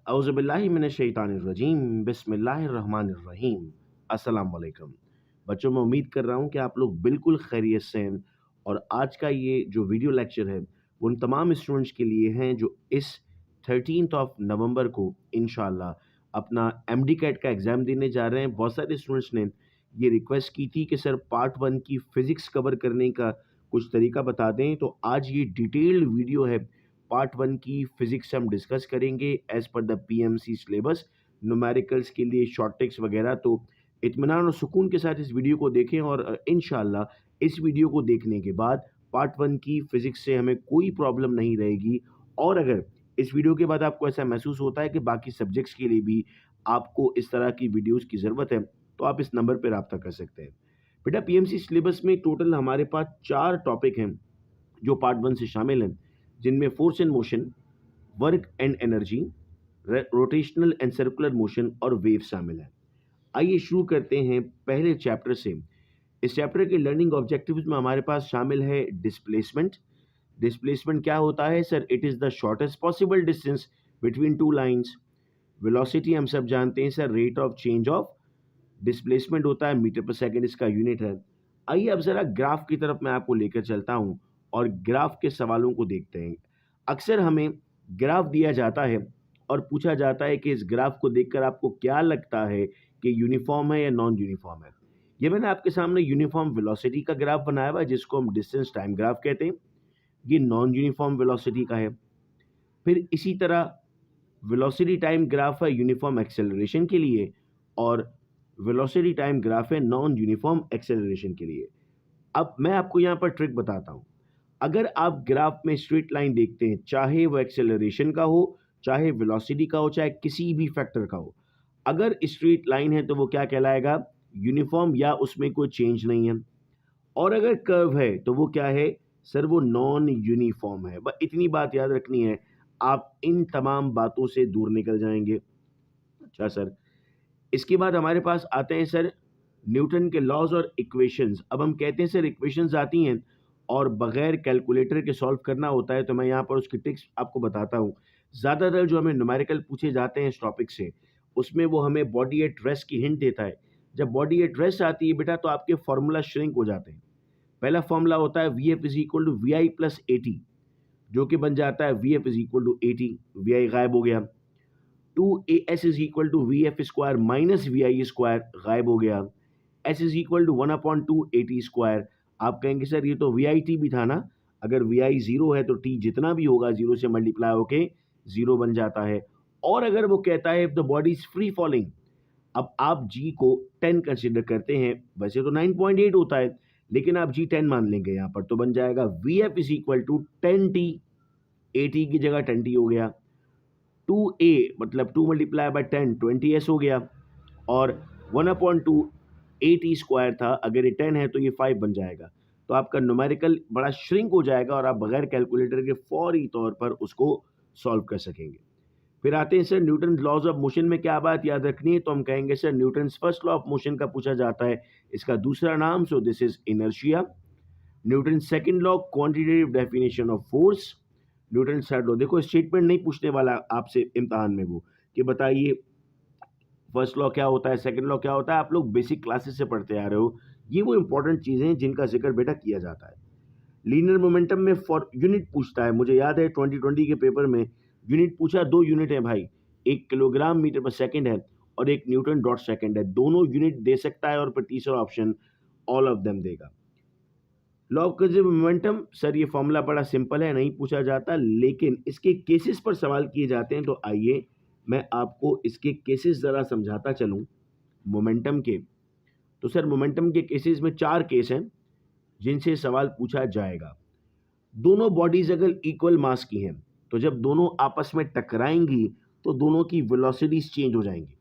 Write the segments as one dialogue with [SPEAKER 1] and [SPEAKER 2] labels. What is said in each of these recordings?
[SPEAKER 1] औज़ुबिल्लाहि मिनश्शैतानिर्रजीम बिस्मिल्लाहिर्रहमानिर्रहीम। अस्सलाम वालेकुम। बच्चों, मैं उम्मीद कर रहा हूँ कि आप लोग बिल्कुल खैरियत से हैं और आज का ये जो वीडियो लेक्चर है वो उन तमाम स्टूडेंट्स के लिए हैं जो इस 13th ऑफ नवंबर को इंशाअल्लाह अपना एमडी कैट का एग्ज़ाम देने जा रहे हैं। बहुत सारे स्टूडेंट्स ने ये रिक्वेस्ट की थी कि सर पार्ट 1 की फ़िज़िक्स कवर करने का कुछ तरीका बता दें, तो आज ये डिटेल्ड वीडियो है। पार्ट 1 की फिजिक्स हम डिस्कस करेंगे as per the PMC syllabus, numericals के लिए शॉर्ट ट्रिक्स वगैरह। तो इत्मीनान और सुकून के साथ इस वीडियो को देखें और इंशाल्लाह इस वीडियो को देखने के बाद पार्ट 1 की फिजिक्स से हमें कोई प्रॉब्लम नहीं रहेगी। और अगर इस वीडियो के बाद आपको ऐसा महसूस होता है कि बाकी सब्जेक्ट्स के लिए भी आपको इस तरह की वीडियोज़ की ज़रूरत है, तो आप इस नंबर पर रब्ता कर सकते हैं। बेटा, पीएमसी सिलेबस में टोटल हमारे पास 4 टॉपिक हैं जो पार्ट 1 से शामिल हैं, जिनमें force and motion, work and energy, rotational and circular motion और वेव शामिल है। आइए शुरू करते हैं पहले चैप्टर से। इस चैप्टर के लर्निंग ऑब्जेक्टिव्स में हमारे पास शामिल है डिस्प्लेसमेंट। डिस्प्लेसमेंट क्या होता है sir? It is the shortest possible distance between two lines. Velocity हम सब जानते हैं sir, rate of change of displacement होता है, मीटर पर सेकंड इसका यूनिट है। आइए अब ज़रा ग्राफ की तरफ मैं आपको लेकर चलता हूँ और ग्राफ के सवालों को देखते हैं। अक्सर हमें ग्राफ दिया जाता है और पूछा जाता है कि इस ग्राफ को देखकर आपको क्या लगता है कि यूनिफॉर्म है या नॉन यूनिफॉर्म है। ये मैंने आपके सामने यूनिफॉर्म वेलोसिटी का ग्राफ बनाया हुआ है जिसको हम डिस्टेंस टाइम ग्राफ कहते हैं। ये नॉन यूनिफॉर्म वेलोसिटी का है। फिर इसी तरह वेलोसिटी टाइम ग्राफ है यूनिफॉर्म एक्सेलरेशन के लिए और वेलोसिटी टाइम ग्राफ है नॉन यूनिफॉर्म एक्सेलरेशन के लिए। अब मैं आपको यहाँ पर ट्रिक बताता हूँ। अगर आप ग्राफ में स्ट्रेट लाइन देखते हैं, चाहे वो एक्सेलरेशन का हो, चाहे वेलोसिटी का हो, चाहे किसी भी फैक्टर का हो, अगर स्ट्रेट लाइन है तो वो क्या कहलाएगा? यूनिफॉर्म, या उसमें कोई चेंज नहीं है। और अगर कर्व है तो वो क्या है सर? वो नॉन यूनिफॉर्म है। बस इतनी बात याद रखनी है, आप इन तमाम बातों से दूर निकल जाएंगे। अच्छा सर, इसके बाद हमारे पास आते हैं सर न्यूटन के लॉज और इक्वेशंस। अब हम कहते हैं सर इक्वेशंस आती हैं और बगैर कैलकुलेटर के सॉल्व करना होता है, तो मैं यहाँ पर उसकी ट्रिक्स आपको बताता हूँ। ज़्यादातर जो हमें न्यूमेरिकल पूछे जाते हैं इस टॉपिक से, उसमें वो हमें बॉडी एट रेस्ट की हिंट देता है। जब बॉडी एट रेस्ट आती है बेटा, तो आपके फॉर्मूला श्रिंक हो जाते हैं। पहला फॉर्मूला होता है V F is equal to V I plus A T, जो कि बन जाता है V F is equal to A T, V I गायब हो गया। 2as is equal to V F square minus V I square, गायब हो गया। S is equal to 1/2 AT square. आप कहेंगे सर ये तो वी आई टी भी था ना, अगर वी आई ज़ीरो है तो टी जितना भी होगा ज़ीरो से मल्टीप्लाई होके ज़ीरो बन जाता है। और अगर वो कहता है if the body is free falling, अब आप जी को 10 कंसिडर करते हैं, वैसे तो 9.8 होता है, लेकिन आप जी 10 मान लेंगे यहाँ पर, तो बन जाएगा V F is equal to 10t। A T की जगह 10t हो गया। 2a मतलब 2 मल्टीप्लाई बाय 10 20s हो गया। और 1/2 AT स्क्वायर था, अगर ये 10 है तो ये 5 बन जाएगा। तो आपका न्यूमेरिकल बड़ा श्रिंक हो जाएगा और आप बगैर कैलकुलेटर के फौरी तौर पर उसको सॉल्व कर सकेंगे। फिर आते हैं sir Newton laws of motion में क्या बात याद रखनी है, तो हम कहेंगे sir Newton first law of motion का पूछा जाता है, इसका दूसरा नाम, so this is inertia. Newton second law quantitative definition of force. Newton third law, देखो स्टेटमेंट नहीं पूछने वाला आपसे इम्तहान में वो कि बताइए फर्स्ट लॉ क्या होता है, सेकंड लॉ क्या होता है, आप लोग बेसिक क्लासेस से पढ़ते आ रहे हो। ये वो इंपॉर्टेंट चीज़ें हैं जिनका जिक्र बेटा किया जाता है। लीनियर मोमेंटम में फॉर यूनिट पूछता है, मुझे याद है 2020 के पेपर में यूनिट पूछा, 2 यूनिट है भाई, 1 किलोग्राम मीटर पर सेकंड है और 1 न्यूटन डॉट सेकंड है। दोनों यूनिट दे सकता है और फिर तीसरा ऑप्शन ऑल ऑफ देम देगा। Law of conservative momentum, sir ये फॉर्मूला बड़ा सिंपल है, नहीं पूछा जाता, लेकिन इसके केसेस पर सवाल किए जाते हैं। तो आइए मैं आपको इसके केसेस ज़रा समझाता चलूँ मोमेंटम के। तो सर मोमेंटम के केसेस में 4 केस हैं जिनसे सवाल पूछा जाएगा। दोनों बॉडीज अगर इक्वल मास की हैं, तो जब दोनों आपस में टकराएंगी तो दोनों की वेलोसिटीज चेंज हो जाएंगी।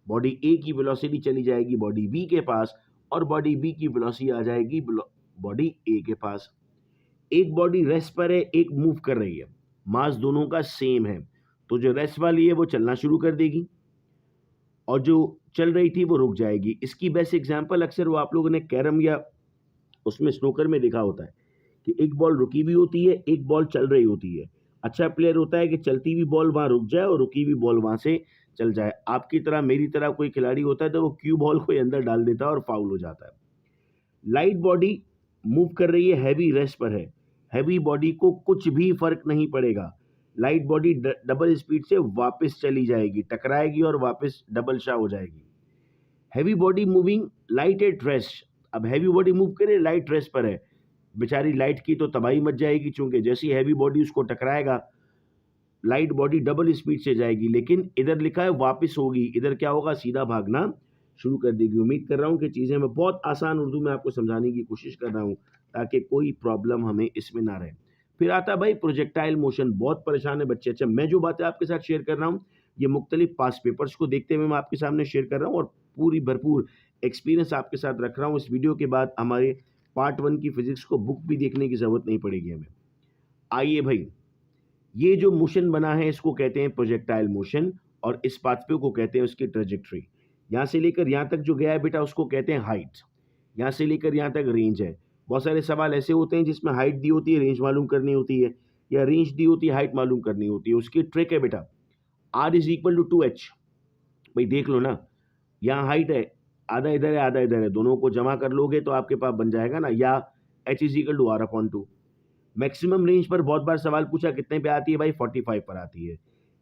[SPEAKER 1] बॉडी ए की वेलोसिटी चली जाएगी बॉडी बी के पास और बॉडी बी की वेलोसिटी आ जाएगी बॉडी ए के पास। एक बॉडी रेस्ट पर है, एक मूव कर रही है, मास दोनों का सेम है, तो जो रेस्ट वाली है वो चलना शुरू कर देगी और जो चल रही थी वो रुक जाएगी। इसकी बेस्ट एग्जांपल अक्सर वो आप लोगों ने कैरम या उसमें स्नूकर में देखा होता है कि एक बॉल रुकी भी होती है, एक बॉल चल रही होती है। अच्छा प्लेयर होता है कि चलती हुई बॉल वहाँ रुक जाए और रुकी हुई बॉल वहाँ से चल जाए। आपकी तरह मेरी तरह कोई खिलाड़ी होता है तो वो क्यू बॉल को ही अंदर डाल देता है और फाउल हो जाता है। लाइट बॉडी मूव कर रही है, हैवी रेस्ट पर है। हैवी बॉडी को कुछ भी फर्क नहीं पड़ेगा। लाइट बॉडी डबल स्पीड से वापस चली जाएगी, टकराएगी और वापस डबल शाह हो जाएगी। Heavy body moving light at rest. अब हैवी बॉडी मूव करे, लाइट रेस्ट पर है, बेचारी लाइट की तो तबाही मच जाएगी, चूंकि जैसी हैवी बॉडी उसको टकराएगा लाइट बॉडी डबल स्पीड से जाएगी, लेकिन इधर लिखा है वापस होगी, इधर क्या होगा, सीधा भागना शुरू कर देगी। उम्मीद कर रहा हूँ कि चीज़ें मैं बहुत आसान उर्दू में आपको समझाने की कोशिश कर रहा हूँ ताकि कोई प्रॉब्लम हमें इसमें ना रहे। फिर आता है भाई प्रोजेक्टाइल मोशन। बहुत परेशान है बच्चे। अच्छा, मैं जो बातें आपके साथ शेयर कर रहा हूँ ये मुख्तलिफ पास पेपर्स को देखते हुए मैं आपके सामने शेयर कर रहा हूँ और पूरी भरपूर एक्सपीरियंस आपके साथ रख रहा हूँ। इस वीडियो के बाद हमारे पार्ट 1 की फिजिक्स को बुक भी देखने की ज़रूरत नहीं पड़ेगी हमें। आइए भाई, ये जो मोशन बना है इसको कहते हैं प्रोजेक्टाइल मोशन और इस पाथवे को कहते हैं उसकी ट्रेजेक्ट्री। यहाँ से लेकर यहाँ तक जो गया है बेटा उसको कहते हैं हाइट। यहाँ से लेकर यहाँ तक रेंज है। बहुत सारे सवाल ऐसे होते हैं जिसमें हाइट दी होती है, रेंज मालूम करनी होती है, या रेंज दी होती है, हाइट मालूम करनी होती है। उसकी ट्रिक है बेटा, R is equal to 2H। भाई देख लो ना, यहाँ हाइट है, आधा इधर है आधा इधर है, दोनों को जमा कर लोगे तो आपके पास बन जाएगा ना, या H is equal to R/2। Maximum range पर बहुत बार सवाल पूछा, कितने पे आती है भाई, 45 पर आती है।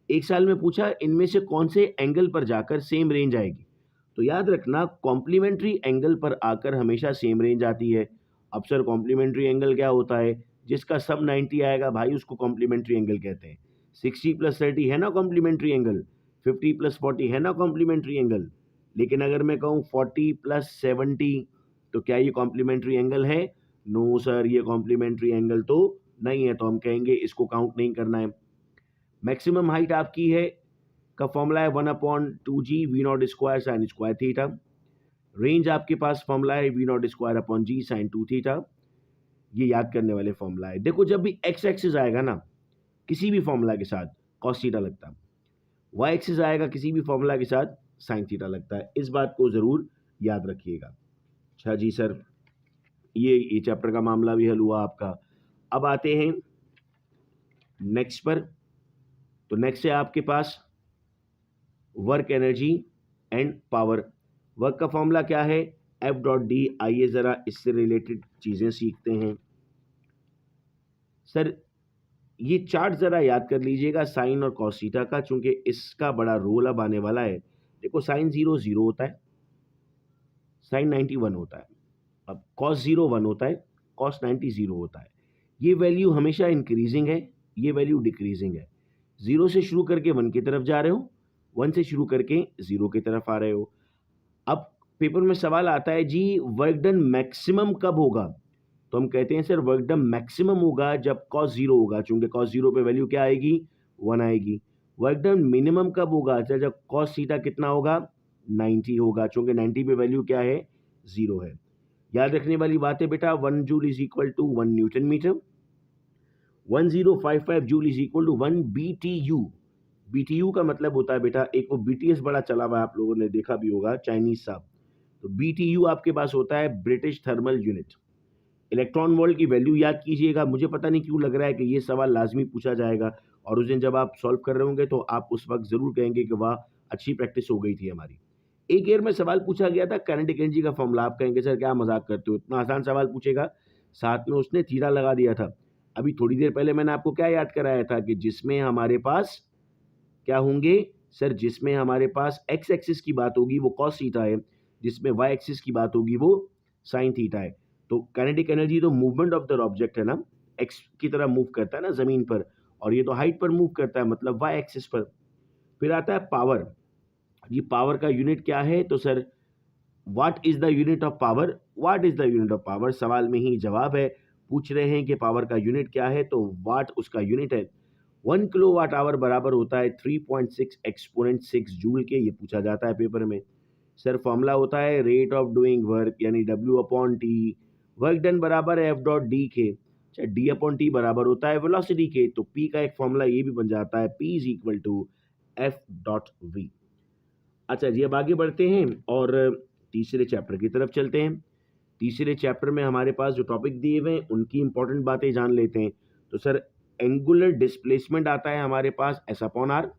[SPEAKER 1] एक साल में पूछा इनमें से कौन से एंगल पर जाकर सेम रेंज आएगी, तो याद रखना कॉम्प्लीमेंट्री एंगल पर आकर हमेशा सेम रेंज आती है। अब सर कॉम्प्लीमेंट्री एंगल क्या होता है, जिसका सब 90 आएगा भाई उसको कॉम्प्लीमेंट्री एंगल कहते हैं। 60 + 30 है ना कॉम्प्लीमेंट्री एंगल, 50 + 40 है ना कॉम्प्लीमेंट्री एंगल। लेकिन अगर मैं कहूँ 40 + 70 तो क्या ये कॉम्प्लीमेंट्री एंगल है? नो सर, ये कॉम्प्लीमेंट्री एंगल तो नहीं है, तो हम कहेंगे इसको काउंट नहीं करना है। मैक्सिमम हाइट आपकी है का फॉर्मूला है 1/2g V0² sin square theta. Range आपके पास फॉर्मूला है V0² g sin 2 थीटा। ये याद करने वाले फॉर्मूला है। देखो जब भी x एक्सिस आएगा ना किसी भी फॉर्मूला के साथ cos थीटा लगता है, y एक्सिस आएगा किसी भी फॉर्मूला के साथ sin थीटा लगता है। इस बात को जरूर याद रखिएगा। अच्छा जी सर, ये चैप्टर का मामला भी हल हुआ आपका। अब आते हैं नेक्स्ट पर। तो नेक्स्ट है आपके पास work energy and power. Work का फॉर्मूला क्या है, F.D। आइए ज़रा इससे रिलेटेड चीज़ें सीखते हैं। सर ये चार्ट ज़रा याद कर लीजिएगा साइन और कॉस थीटा का, चूंकि इसका बड़ा रोल अब आने वाला है। देखो साइन 0 0 होता है, साइन 90 1 होता है। अब कॉस 0 1 होता है, कॉस 90 0 होता है। ये वैल्यू हमेशा इंक्रीजिंग है, ये वैल्यू डिक्रीजिंग है। 0 से शुरू करके 1 की तरफ जा रहे हो, 1 से शुरू करके 0 की तरफ आ रहे हो। अब पेपर में सवाल आता है जी वर्क डन मैक्सिमम कब होगा, तो हम कहते हैं सर वर्क डन मैक्सिमम होगा जब cos 0 होगा, चूंकि cos 0 पे वैल्यू क्या आएगी, 1 आएगी। वर्क डन मिनिमम कब होगा, जब cos थीटा कितना होगा, 90 होगा, चूंकि 90 पे वैल्यू क्या है, 0 है। याद रखने वाली बात है बेटा, 1 joule is equal to 1 newton metre, 1055 joule is equal to 1 BTU। BTU का मतलब होता है बेटा, एक वो BTS बड़ा चला हुआ है, आप लोगों ने देखा भी होगा, चाइनीज साहब। तो BTU आपके पास होता है British thermal unit. Electron volt की वैल्यू याद कीजिएगा। मुझे पता नहीं क्यों लग रहा है कि ये सवाल लाजमी पूछा जाएगा, और उस दिन जब आप सॉल्व कर रहे होंगे तो आप उस वक्त जरूर कहेंगे कि वाह अच्छी प्रैक्टिस हो गई थी हमारी। एक ईयर में सवाल पूछा गया था काइनेटिक एनर्जी का फॉर्मूला। आप कहेंगे सर क्या मजाक करते हो, इतना आसान सवाल पूछेगा, साथ में उसने थीटा लगा दिया था। अभी थोड़ी देर पहले मैंने आपको क्या याद कराया था कि जिसमें हमारे पास क्या होंगे सर, जिसमें हमारे पास एक्स एक्सिस की बात होगी वो कॉस थीटा है, जिसमें वाई एक्सिस की बात होगी वो साइन थीटा है। तो काइनेटिक एनर्जी तो मूवमेंट ऑफ द ऑब्जेक्ट है ना, एक्स की तरह मूव करता है ना जमीन पर, और ये तो हाइट पर मूव करता है, मतलब वाई एक्सिस पर। फिर आता है पावर। ये पावर का यूनिट क्या है, तो sir what is the unit of power, what is the unit of power, सवाल में ही जवाब है। पूछ रहे हैं कि पावर का यूनिट क्या है, तो वाट उसका यूनिट है। 1 किलोवाट आवर बराबर होता है 3.6 एक्सपोनेंट 6 जूल के, ये पूछा जाता है पेपर में। सर फॉर्मूला होता है रेट ऑफ डूइंग वर्क यानी W/T। वर्क डन बराबर है F.D के, अच्छा D/T बराबर होता है वेलोसिटी के, तो P का एक फॉर्मूला ये भी बन जाता है P is equal to F.V। अच्छा जी, अब आगे बढ़ते हैं और तीसरे चैप्टर की तरफ चलते हैं। तीसरे चैप्टर में हमारे पास जो टॉपिक दिए हुए हैं उनकी इंपॉर्टेंट बातें जान लेते हैं। तो सर एंगुलर डिस्प्लेसमेंट आता है हमारे पास एस अपॉन आर,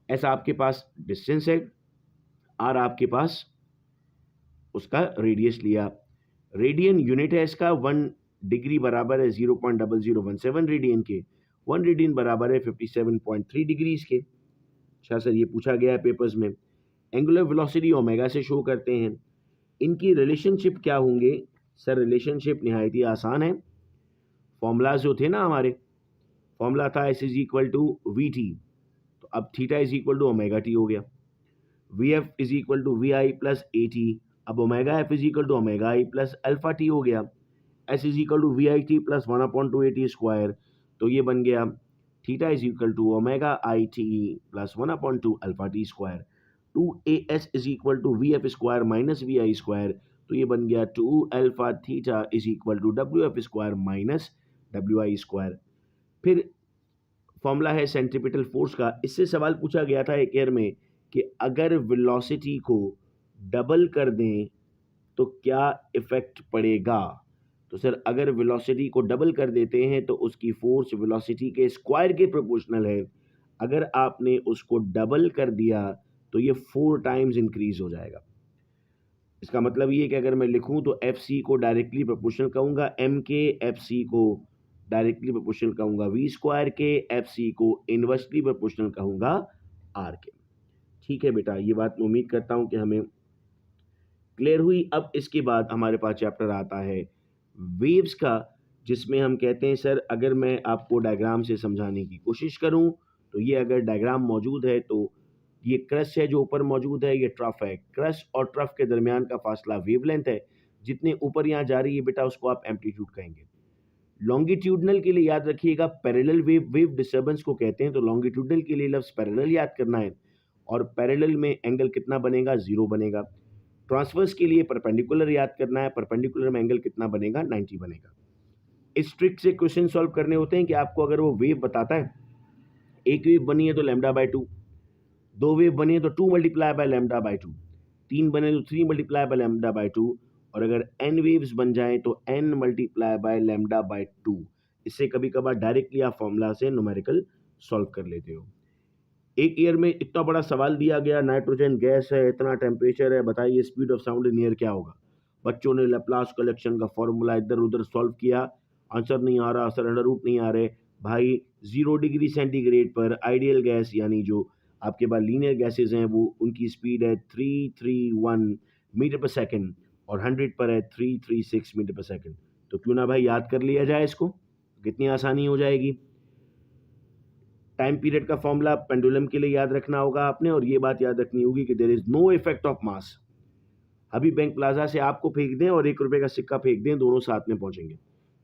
[SPEAKER 1] ऐसा आपके पास डिस्टेंस है, आर आपके पास उसका रेडियस लिया। रेडियन यूनिट है इसका, 1 डिग्री बराबर है 0.0017 रेडियन के, 1 रेडियन बराबर है 57.3 डिग्रीज के। अच्छा सर, ये पूछा गया है पेपर्स में। एंगुलर वेलोसिटी ओमेगा से शो करते हैं। इनकी रिलेशनशिप क्या होंगे? सर रिलेशनशिप निहायत ही आसान है। फॉर्मूलाज जो थे ना हमारे, फॉर्मूला था S is equal to V T, तो अब theta is equal to omega T हो गया। V F is equal to V I plus A T, अब omega F is equal to omega I plus alpha T हो गया। S is equal to V I T plus 1/2 A T square, तो ये बन गया theta is equal to omega I T plus 1/2 alpha T square. 2as is equal to V F square minus V I square, तो ये बन गया 2 alpha theta is equal to W F square minus W I square. फिर formula है centripetal force का। इससे सवाल पूछा गया था एक ईयर में कि अगर वेलोसिटी को डबल कर दें तो क्या इफेक्ट पड़ेगा। तो सर अगर वेलोसिटी को डबल कर देते हैं तो उसकी फोर्स वेलोसिटी के स्क्वायर के प्रोपोर्शनल है। अगर आपने उसको डबल कर दिया तो ये 4 टाइम्स इंक्रीज हो जाएगा। इसका मतलब ये कि अगर मैं लिखूं तो एफ सी को डायरेक्टली प्रोपोर्शनल कहूँगा एम के, एफ सी को डायरेक्टली प्रोपोर्शनल कहूँगा वी स्क्वायर के, एफ सी को इनवर्सली प्रोपोर्शनल कहूँगा आर के। ठीक है बेटा, ये बात मैं उम्मीद करता हूँ कि हमें क्लियर हुई। अब इसके बाद हमारे पास चैप्टर आता है वेव्स का, जिसमें हम कहते हैं सर अगर मैं आपको डायग्राम से समझाने की कोशिश करूं तो ये अगर डायग्राम मौजूद है तो ये क्रस्ट है जो ऊपर मौजूद है, ये ट्रफ है। क्रस्ट और ट्रफ के दरमियान का फासला वेवलेंथ है। जितने ऊपर यहाँ जा रही है बेटा उसको आप एम्पलीट्यूड कहेंगे। लॉन्गिट्यूडनल के लिए याद रखिएगा पैरेलल वेव, वेव डिस्टर्बेंस को कहते हैं। तो लॉन्गिट्यूडनल के लिए लफ्ज़ पैरेलल याद करना है, और पैरेलल में एंगल कितना बनेगा? 0 बनेगा। ट्रांसवर्स के लिए परपेंडिकुलर याद करना है, परपेंडिकुलर में एंगल कितना बनेगा? 90 बनेगा। इस ट्रिक से क्वेश्चन सॉल्व करने होते हैं कि आपको अगर वो वेव बताता है, एक वेव बनी है तो लैम्डा बाय 2, 2 वेव बनी है तो 2 मल्टीप्लाई बाय लैम्डा बाय 2, 3 बने तो 3 मल्टीप्लाई बाय लैम्डा बाय 2, और अगर n वेव्स बन जाएं तो n multiply by lambda by 2। इससे कभी कभार डायरेक्टली आप फॉर्मूला से न्यूमेरिकल सॉल्व कर लेते हो। एक ईयर में इतना बड़ा सवाल दिया गया, नाइट्रोजन गैस है, इतना टेम्परेचर है, बताइए speed of sound in air क्या होगा। बच्चों ने लैप्लास कलेक्शन का फॉर्मूला इधर उधर सॉल्व किया, आंसर नहीं आ रहा, सर अंडर रूट नहीं आ रहे। भाई 0 डिग्री सेंटीग्रेड पर आइडियल गैस यानी जो आपके पास लीनियर गैसेज हैं वो उनकी स्पीड है 331 मीटर पर सेकंड, और 100 पर है 336 मीटर पर सेकंड। तो क्यों ना भाई याद कर लिया जाए इसको, कितनी आसानी हो जाएगी। टाइम पीरियड का फॉर्मूला पेंडुलम के लिए याद रखना होगा आपने, और ये बात याद रखनी होगी कि there is no effect of mass. अभी बैंक प्लाजा से आपको फेंक दें और 1 रुपए का सिक्का फेंक दें, दोनों साथ में पहुंचेंगे,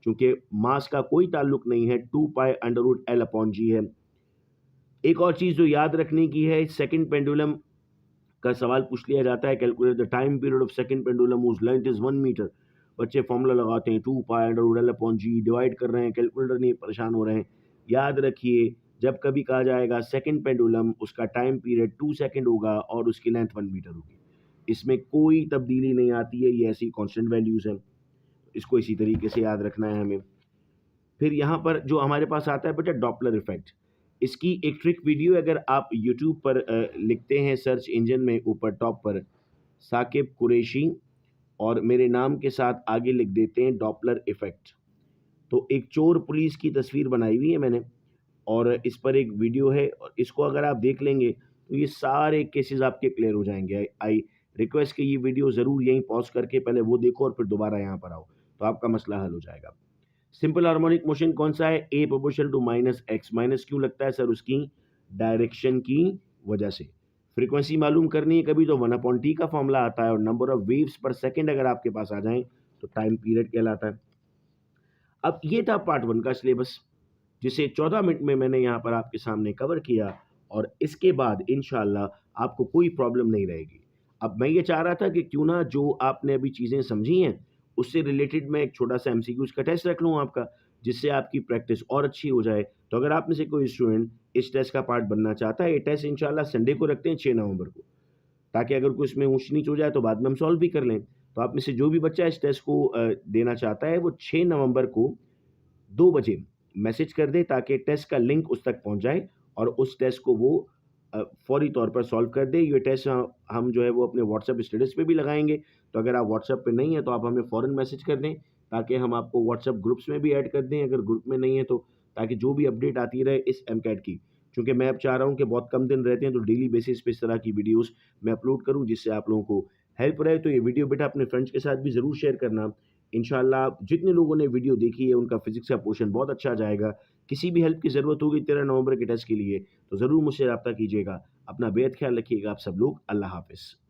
[SPEAKER 1] क्योंकि मास का कोई ताल्लुक नहीं है, 2 pi under root L upon G है। एक और चीज जो याद रखने की है, सेकंड पेंडुलम का सवाल पूछ लिया जाता है, calculate the time period of second pendulum whose length is 1 metre. बच्चे फॉर्मूला लगाते हैं 2 pi under root L upon G, divide कर रहे हैं, कैलकुलेटर नहीं परेशान हो रहे हैं। याद रखिए जब कभी कहा जाएगा सेकंड पेंडुलम, उसका टाइम पीरियड 2 सेकंड होगा और उसकी लेंथ 1 मीटर होगी। इसमें कोई तब्दीली नहीं आती है, ये ऐसी कांस्टेंट वैल्यूज हैं, इसको इसी तरीके से याद रखना है हमें। फिर यहाँ पर जो हमारे पास आता है बेटा डॉपलर इफेक्ट, इसकी एक ट्रिक वीडियो अगर आप यूट्यूब पर लिखते हैं सर्च इंजन में ऊपर टॉप पर साकिब कुरैशी और मेरे नाम के साथ आगे लिख देते हैं डॉपलर इफेक्ट, तो एक चोर पुलिस की तस्वीर बनाई हुई है मैंने, और इस पर एक वीडियो है, और इसको अगर आप देख लेंगे तो ये सारे केसेस आपके क्लियर हो जाएंगे। आई रिक्वेस्ट कि ये वीडियो ज़रूर यहीं पॉज करके पहले वो देखो और फिर दोबारा यहाँ पर आओ, तो आपका मसला हल हो जाएगा। सिंपल हार्मोनिक मोशन कौन सा है? A proportional to minus X. Minus क्यों लगता है सर? उसकी डायरेक्शन की वजह से। फ्रीक्वेंसी मालूम करनी है कभी तो 1/t का फॉर्मूला आता है, और नंबर ऑफ वेव्स पर सेकंड अगर आपके पास आ जाएं तो टाइम पीरियड कहलाता है। अब ये था पार्ट 1 का सिलेबस, जिसे 14 मिनट में मैंने यहाँ पर आपके सामने कवर किया, और इसके बाद इंशाल्लाह आपको कोई प्रॉब्लम नहीं रहेगी। अब मैं ये चाह रहा था कि क्यों ना जो आपने अभी चीज़ें समझी हैं उससे रिलेटेड मैं एक छोटा सा MCQs का टेस्ट रख लूँ आपका, जिससे आपकी प्रैक्टिस और अच्छी हो जाए। तो अगर आप में से कोई स्टूडेंट इस टेस्ट का पार्ट बनना चाहता है, ये टेस्ट इंशाल्लाह संडे को रखते हैं 6 नवंबर को, ताकि अगर कोई इसमें ऊंच नीच हो जाए तो बाद में हम सॉल्व भी कर लें। तो आप में से जो भी बच्चा इस टेस्ट को देना चाहता है वो 6 नवंबर को 2 बजे मैसेज कर दें ताकि टेस्ट का लिंक उस तक पहुँच जाए और उस टेस्ट को वो फ़ौरी तौर पर सॉल्व कर दे। ये टेस्ट हम जो है वो अपने व्हाट्सएप स्टेटस पे भी लगाएँगे, तो अगर आप व्हाट्सएप पे नहीं हैं तो आप हमें फ़ौरन मैसेज कर दें ताकि हम आपको व्हाट्सएप ग्रुप्स में भी ऐड कर दें अगर ग्रुप में नहीं है तो, ताकि जो भी अपडेट आती रहे इस एमकैट की। क्योंकि मैं अब चाह रहा हूँ कि बहुत कम दिन रहते हैं तो डेली बेसिस पे इस तरह की वीडियोज़ मैं अपलोड करूँ जिससे आप लोगों को हेल्प रहे। तो ये वीडियो बेटा अपने फ्रेंड्स के साथ भी ज़रूर शेयर करना। इंशाअल्लाह जितने लोगों ने वीडियो देखी है उनका फिज़िक्स का पोर्शन बहुत अच्छा जाएगा। किसी भी हेल्प की ज़रूरत होगी 13 नवंबर के टेस्ट के लिए तो ज़रूर मुझसे राब्ता कीजिएगा। अपना बेहद ख्याल रखिएगा आप सब लोग। अल्लाह हाफ़िज़।